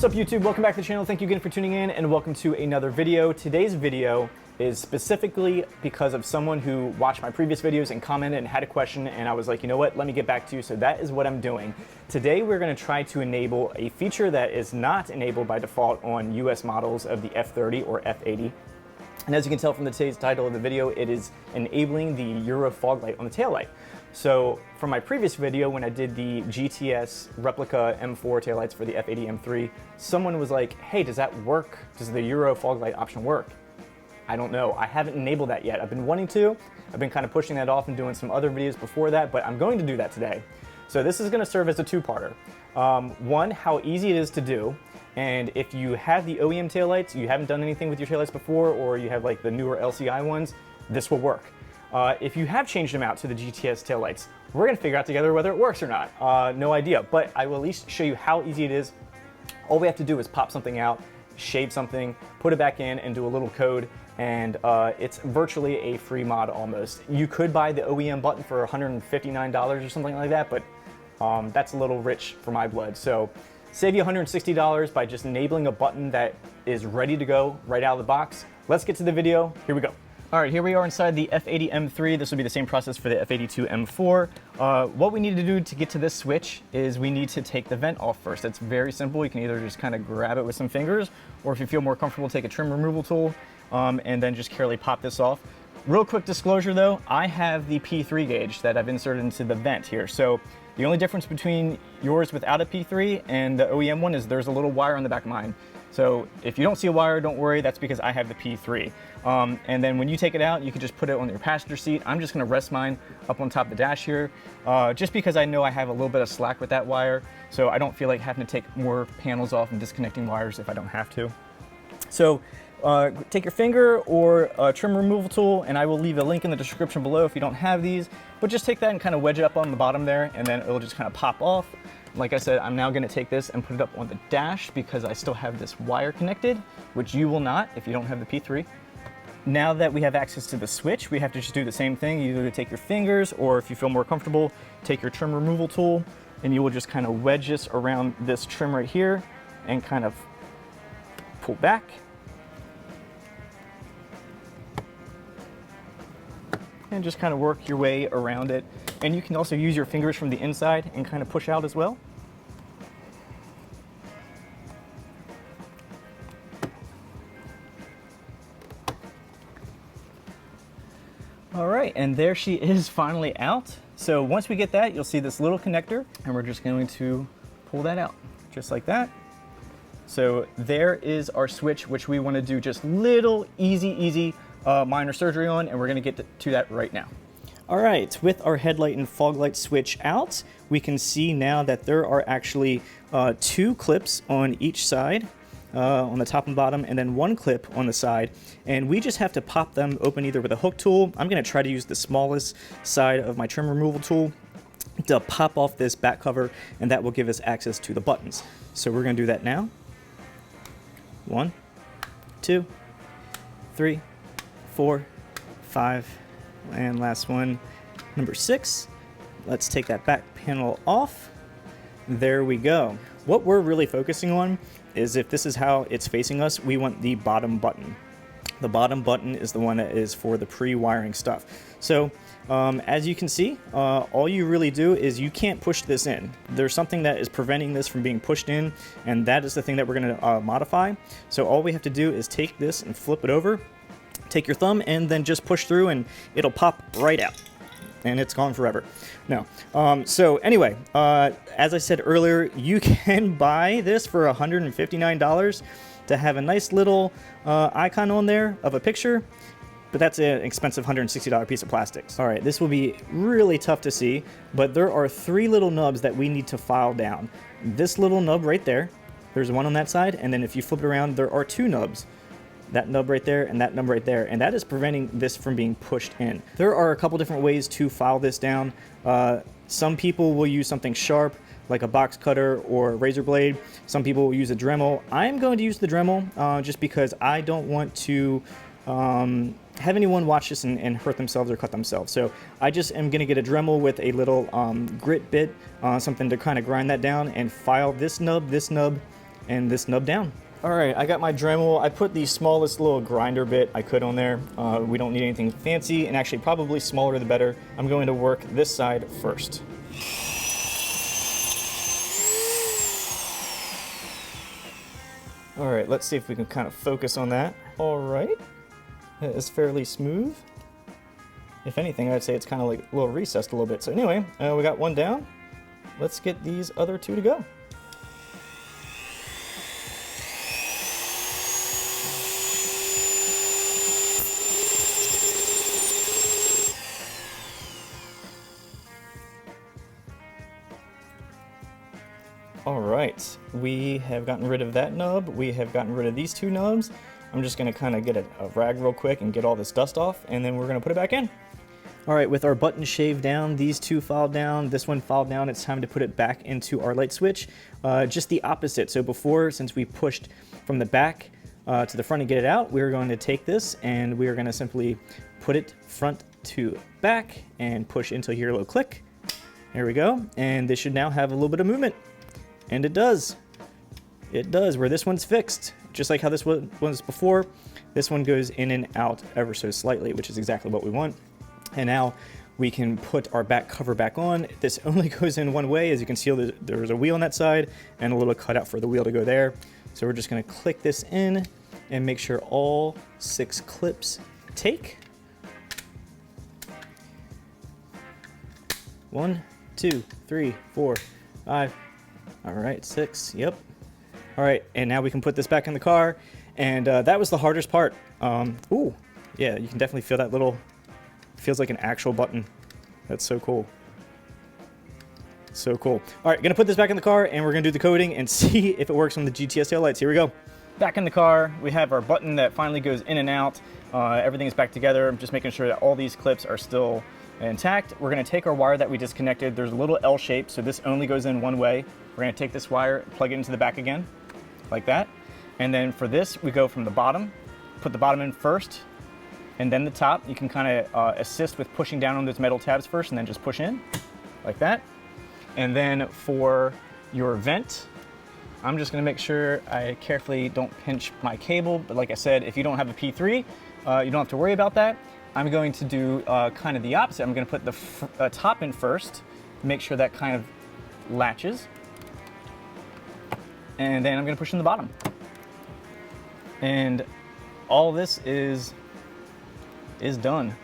up YouTube? Welcome back to the channel. Thank you again for tuning in and welcome to another video. Today's video is specifically because of someone who watched my previous videos and commented and had a question, and I was like, you know what, let me get back to you. So that is what I'm doing. Today we're going to try to enable a feature that is not enabled by default on US models of the F30 or F80. And as you can tell from today's title of the video, it is enabling the Euro fog light on the taillight. So from my previous video, when I did the GTS replica M4 taillights for the F80 M3, someone was like, hey, does that work? Does the Euro fog light option work? I don't know. I haven't enabled that yet. I've been wanting to. I've been kind of pushing that off and doing some other videos before that, but I'm going to do that today. So this is going to serve as a two-parter. One, how easy it is to do. And if you have the OEM taillights, you haven't done anything with your taillights before, or you have like the newer LCI ones, this will work. If you have changed them out to the GTS taillights, we're gonna figure out together whether it works or not. No idea, but I will at least show you how easy it is. All we have to do is pop something out, shade something, put it back in, and do a little code, and it's virtually a free mod almost. You could buy the OEM button for $159 or something like that, but that's a little rich for my blood. So save you $160 by just enabling a button that is ready to go right out of the box. Let's get to the video. Here we go. All right, here we are inside the F80 M3. This will be the same process for the F82 M4. What we need to do to get to this switch is we need to take the vent off first. It's very simple. You can either just kind of grab it with some fingers, or if you feel more comfortable, take a trim removal tool and then just carefully pop this off. Real quick disclosure though, I have the P3 gauge that I've inserted into the vent here. So the only difference between yours without a P3 and the OEM one is there's a little wire on the back of mine. So if you don't see a wire, don't worry, that's because I have the P3. And then when you take it out, you can just put it on your passenger seat. I'm just gonna rest mine up on top of the dash here, just because I know I have a little bit of slack with that wire, so I don't feel like having to take more panels off and disconnecting wires if I don't have to. So take your finger or a trim removal tool, and I will leave a link in the description below if you don't have these, but just take that and kind of wedge it up on the bottom there, and then it'll just kind of pop off. Like I said, I'm now going to take this and put it up on the dash because I still have this wire connected, which you will not if you don't have the P3. Now that we have access to the switch, we have to just do the same thing. You either take your fingers, or if you feel more comfortable, take your trim removal tool, and you will just kind of wedge this around this trim right here and kind of pull back. And just kind of work your way around it. And you can also use your fingers from the inside and kind of push out as well. All right, and there she is finally out. So once we get that, you'll see this little connector, and we're just going to pull that out, just like that. So there is our switch, which we want to do just little easy minor surgery on, and we're going to get to that right now. All right, with our headlight and fog light switch out, we can see now that there are actually two clips on each side, on the top and bottom, and then one clip on the side, and we just have to pop them open either with a hook tool. I'm going to try to use the smallest side of my trim removal tool to pop off this back cover, and that will give us access to the buttons. So we're going to do that now. 1, 2, 3, 4, 5, and last one, number 6. Let's take that back panel off. There we go. What we're really focusing on is, if this is how it's facing us, we want the bottom button. The bottom button is the one that is for the pre-wiring stuff. So as you can see, all you really do is you can't push this in. There's something that is preventing this from being pushed in, and that is the thing that we're going to modify. So all we have to do is take this and flip it over, take your thumb, and then just push through, and it'll pop right out. And it's gone forever. No. So anyway, as I said earlier, you can buy this for $159 to have a nice little icon on there of a picture, but that's an expensive $160 piece of plastic. All right, this will be really tough to see, but there are 3 little nubs that we need to file down. This little nub right there, there's one on that side, and then if you flip it around, there are 2 nubs. That nub right there and that nub right there, and that is preventing this from being pushed in. There are a couple different ways to file this down. Some people will use something sharp like a box cutter or a razor blade. Some people will use a Dremel. I'm going to use the Dremel just because I don't want to have anyone watch this and hurt themselves or cut themselves. So I just am going to get a Dremel with a little grit bit, something to kind of grind that down and file this nub, and this nub down. All right, I got my Dremel. I put the smallest little grinder bit I could on there. We don't need anything fancy, and actually probably smaller the better. I'm going to work this side first. All right, let's see if we can kind of focus on that. All right, that is fairly smooth. If anything, I'd say it's kind of like a little recessed a little bit. So anyway, we got one down. Let's get these other two to go. All right, we have gotten rid of that nub. We have gotten rid of these two nubs. I'm just gonna kind of get a rag real quick and get all this dust off, and then we're gonna put it back in. All right, with our button shaved down, these two filed down, this one filed down, it's time to put it back into our light switch. Just the opposite. So before, since we pushed from the back to the front and get it out, we're going to take this and we're gonna simply put it front to back and push until you hear a little click. There we go. And this should now have a little bit of movement. And it does. It does, where this one's fixed. Just like how this one was before, this one goes in and out ever so slightly, which is exactly what we want. And now we can put our back cover back on. This only goes in one way. As you can see, there's a wheel on that side and a little cutout for the wheel to go there. So we're just gonna click this in and make sure all 6 clips take. 1, 2, 3, 4, 5. All right, 6, yep. All right, and now we can put this back in the car, and that was the hardest part. Ooh, yeah, you can definitely feel that little, feels like an actual button. That's so cool. So cool. All right, gonna put this back in the car, and we're gonna do the coding and see if it works on the GTS Tail Lights. Here we go. Back in the car, we have our button that finally goes in and out. Everything is back together. I'm just making sure that all these clips are still intact. We're gonna take our wire that we disconnected. There's a little L shape, so this only goes in one way. We're gonna take this wire, plug it into the back again, like that. And then for this, we go from the bottom, put the bottom in first, and then the top. You can kind of assist with pushing down on those metal tabs first, and then just push in, like that. And then for your vent, I'm just gonna make sure I carefully don't pinch my cable, but like I said, if you don't have a P3, you don't have to worry about that. I'm going to do kind of the opposite. I'm gonna put the top in first, make sure that kind of latches. And then I'm gonna push in the bottom. And all this is done.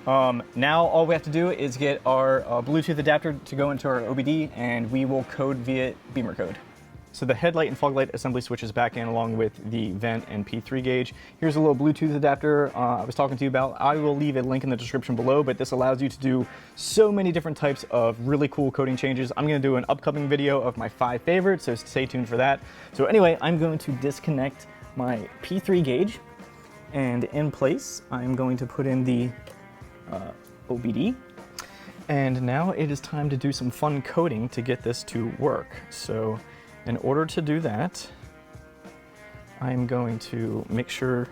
Now all we have to do is get our Bluetooth adapter to go into our OBD, and we will code via bimmercode. So the headlight and fog light assembly switches back in along with the vent and P3 gauge. Here's a little Bluetooth adapter I was talking to you about. I will leave a link in the description below, but this allows you to do so many different types of really cool coding changes. I'm gonna do an upcoming video of my 5 favorites, so stay tuned for that. So anyway, I'm going to disconnect my P3 gauge, and in place, I'm going to put in the OBD. And now it is time to do some fun coding to get this to work. So in order to do that, I'm going to make sure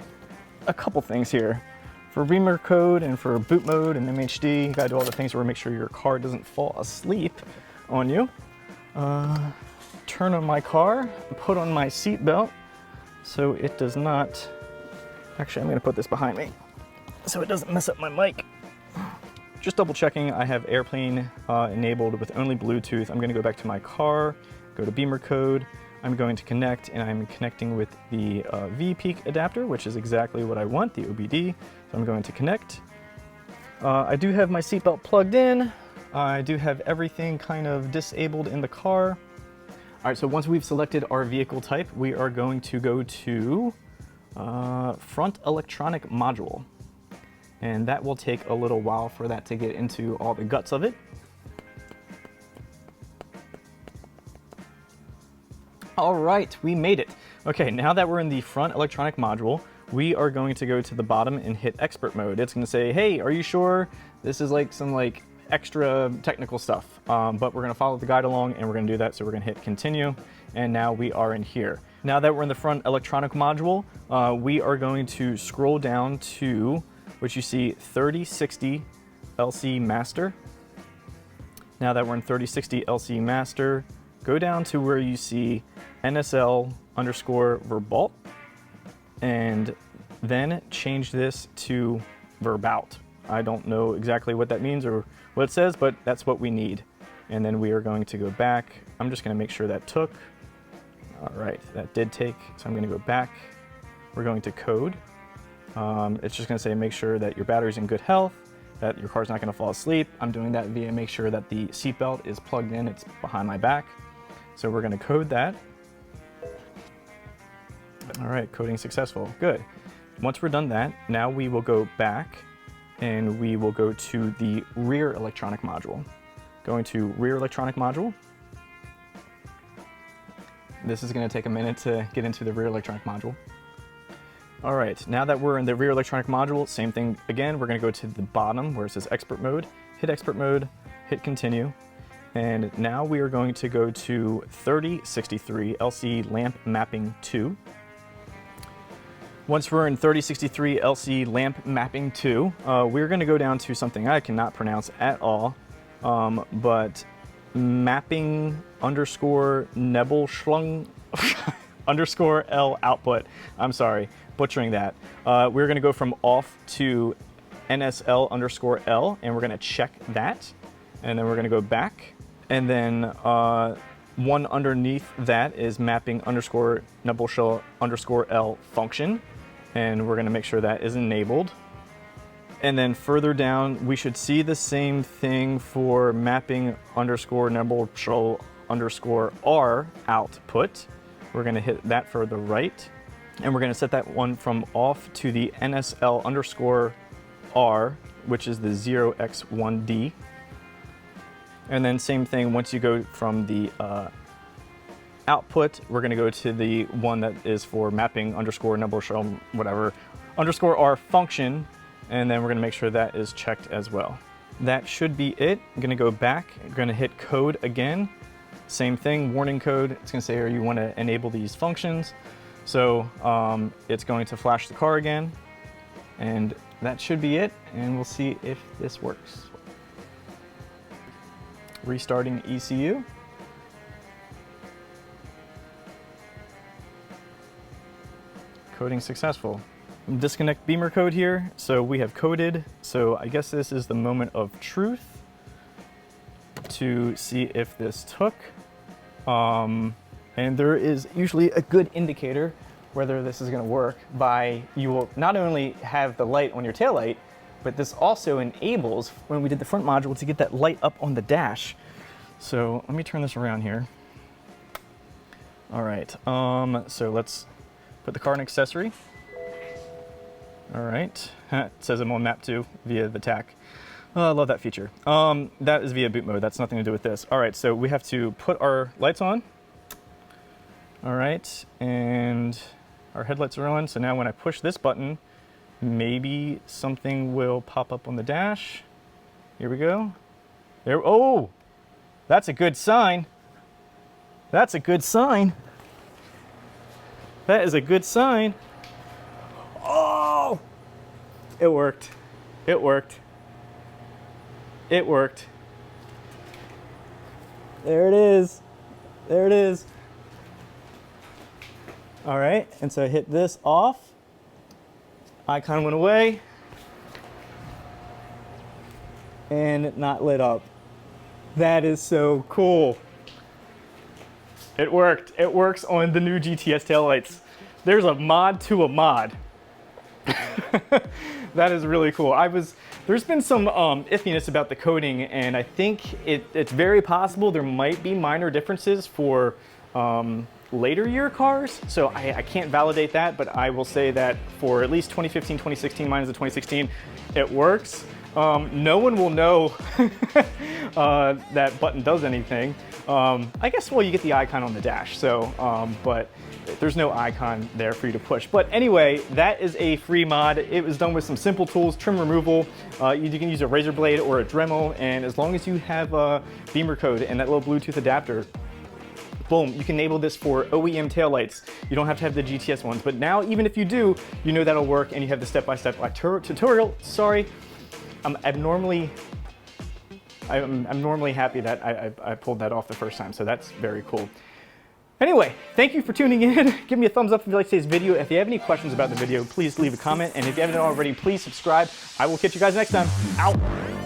a couple things here. For bimmercode and for boot mode and MHD, you gotta do all the things where make sure your car doesn't fall asleep on you. Turn on my car, put on my seat belt so it does not, actually I'm gonna put this behind me so it doesn't mess up my mic. Just double checking, I have airplane enabled with only Bluetooth. I'm gonna go back to my car, go to bimmercode. I'm going to connect, and I'm connecting with the V-Peak adapter, which is exactly what I want, the OBD. So I'm going to connect. I do have my seatbelt plugged in. I do have everything kind of disabled in the car. All right, so once we've selected our vehicle type, we are going to go to front electronic module. And that will take a little while for that to get into all the guts of it. All right, we made it. Okay, now that we're in the front electronic module, we are going to go to the bottom and hit expert mode. It's gonna say, hey, are you sure? This is like some extra technical stuff, but we're gonna follow the guide along and we're gonna do that. So we're gonna hit continue. And now we are in here. Now that we're in the front electronic module, we are going to scroll down to what you see 3060 LC Master. Now that we're in 3060 LC Master, go down to where you see NSL_Verbolt, and then change this to Verbout. I don't know exactly what that means or what it says, but that's what we need. And then we are going to go back. I'm just going to make sure that took. All right, that did take, so I'm going to go back. We're going to code. It's just going to say make sure that your battery's in good health, that your car's not going to fall asleep. I'm doing that via make sure that the seatbelt is plugged in, it's behind my back. So we're going to code that. All right, coding successful, good. Once we're done that, now we will go back and we will go to the rear electronic module. Going to rear electronic module. This is going to take a minute to get into the rear electronic module. All right, now that we're in the rear electronic module, same thing again, we're going to go to the bottom where it says expert mode, hit continue, and now we are going to go to 3063 LC lamp mapping 2. Once we're in 3063 LC lamp mapping 2, we're going to go down to something I cannot pronounce at all, but mapping underscore Nebelschlung underscore L output. I'm sorry, butchering that. We're going to go from off to NSL underscore L, and we're going to check that, and then we're going to go back, and then one underneath that is mapping underscore Nebelschlung underscore L function, and we're going to make sure that is enabled. And then further down, we should see the same thing for mapping underscore Nebelschlung underscore R output. We're going to hit that for the right, and we're going to set that one from off to the NSL underscore R, which is the 0x1D. And then same thing, once you go from the output, we're going to go to the one that is for mapping underscore Nebelschlung whatever underscore R function, and then we're going to make sure that is checked as well. That should be it. I'm going to go back, I'm going to hit code again. Same thing, warning code. It's going to say here you want to enable these functions. So it's going to flash the car again, and that should be it. And we'll see if this works. Restarting ECU. Coding successful. Disconnect beamer code here. So we have coded. So I guess this is the moment of truth to see if this took. And there is usually a good indicator whether this is going to work by, you will not only have the light on your taillight, but this also enables, when we did the front module, to get that light up on the dash. So let me turn this around here. All right, so let's put the car in accessory. All right, it says I'm on map 2 via the TAC. Oh, I love that feature. That is via boot mode. That's nothing to do with this. All right, so we have to put our lights on. All right, and our headlights are on. So now when I push this button, maybe something will pop up on the dash. Here we go. There. Oh, that's a good sign. That's a good sign. That is a good sign. Oh, it worked. It worked. It worked. There it is. There it is. All right, and so I hit this off. Icon went away. And it not lit up. That is so cool. It worked. It works on the new GTS Tail Lights. There's a mod to a mod. That is really cool. There's been some iffiness about the coding, and I think it's very possible there might be minor differences for later year cars. So I can't validate that, but I will say that for at least 2015, 2016, mine is a 2016, it works. No one will know that button does anything. I guess, well, you get the icon on the dash, so, but there's no icon there for you to push. But anyway, that is a free mod. It was done with some simple tools, trim removal. You can use a razor blade or a Dremel, and as long as you have a beamer code and that little Bluetooth adapter, boom, you can enable this for OEM taillights. You don't have to have the GTS ones, but now even if you do, you know that'll work, and you have the step-by-step tutorial. Sorry, I'm normally happy that I pulled that off the first time, so that's very cool. Anyway, thank you for tuning in. Give me a thumbs up if you like today's video. If you have any questions about the video, please leave a comment. And if you haven't already, please subscribe. I will catch you guys next time. Out.